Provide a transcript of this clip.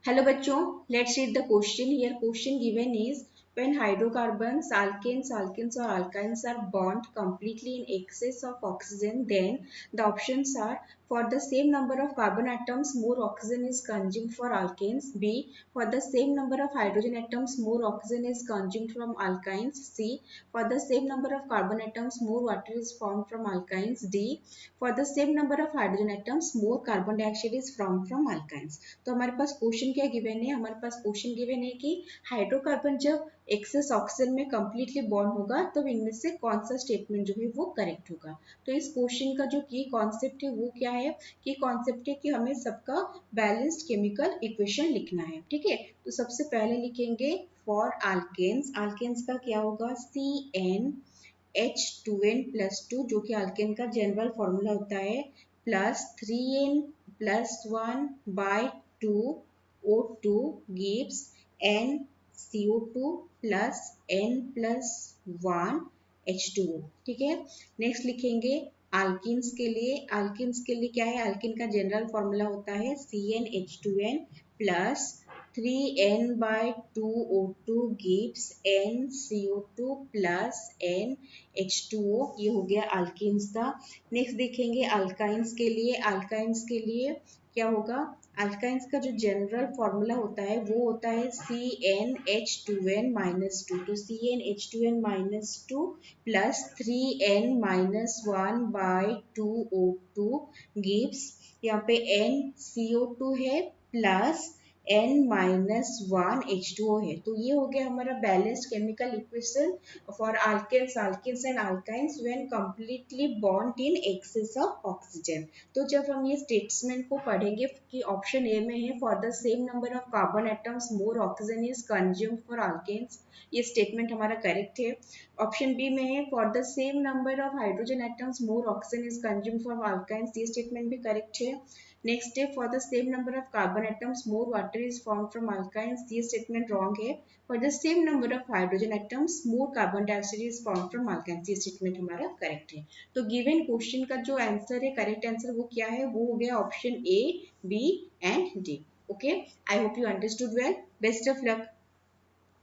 Hello बच्चों, let's read the question. Here question given is when hydrocarbons, alkanes or alkynes are bond completely in excess of oxygen, then the options are for the same number of carbon atoms, more oxygen is consumed for alkanes. B. For the same number of hydrogen atoms, more oxygen is consumed from alkynes. C. For the same number of carbon atoms, more water is formed from alkynes. D. For the same number of hydrogen atoms, more carbon dioxide is formed from alkynes. तो हमारे पास question क्या given है, हमारे पास question given है कि hydrocarbon जब access oxygen में completely bond होगा तो इनमें से कौन सा स्टेटमेंट जो है वो करेक्ट होगा। तो इस क्वेश्चन का जो की कॉन्सेप्ट है वो क्या है, कि कॉन्सेप्ट है कि हमें सबका बैलेंस्ड केमिकल इक्वेशन लिखना है। ठीक है, तो सबसे पहले लिखेंगे फॉर आल्केन्स, आल्केन्स का क्या होगा CnH2n+2 जो कि आल्केन का जनरल फॉर्मूला होता है, plus 3n+1/2 O2 gives NCO2 plus N+1 H2O। ठीक है, नेक्स्ट लिखेंगे अल्किन्स के लिए, अल्किन्स के लिए क्या है, अल्किन का जनरल फॉर्मूला होता है CnH2n plus 3n/2O2 gives NCO2 plus NH2O। ये हो गया अल्किन्स का। नेक्स्ट देखेंगे अल्काइंस के लिए, अल्काइंस के लिए क्या होगा, अल्काइंस का जो जनरल फॉर्मूला होता है वो होता है CnH2n-2, तो CnH2n-2 प्लस 3n-1/2O2 गिव्स, यहाँ पे NCO2 है प्लस N-1 H2O है। तो ये हो गया हमारा balanced chemical equation for alkanes, alkenes and alkynes when completely bond in excess of oxygen। तो जब हम ये स्टेटमेंट को पढ़ेंगे कि ऑप्शन ए में है for the same number of carbon atoms more oxygen is consumed for alkanes, ये स्टेटमेंट हमारा करेक्ट है। ऑप्शन बी में है for the same number of hydrogen atoms more oxygen is consumed for alkynes, ये statement भी correct है। Next है for the same number of carbon atoms more water is form from alkynes, ये statement wrong है। For the same number of hydrogen atoms more carbon dioxide is form from alkynes, ये statement हमारा correct है। तो given question का जो answer है, correct answer वो क्या है, वो हो गया option A, B and D. Okay, I hope you understood well. Best of luck.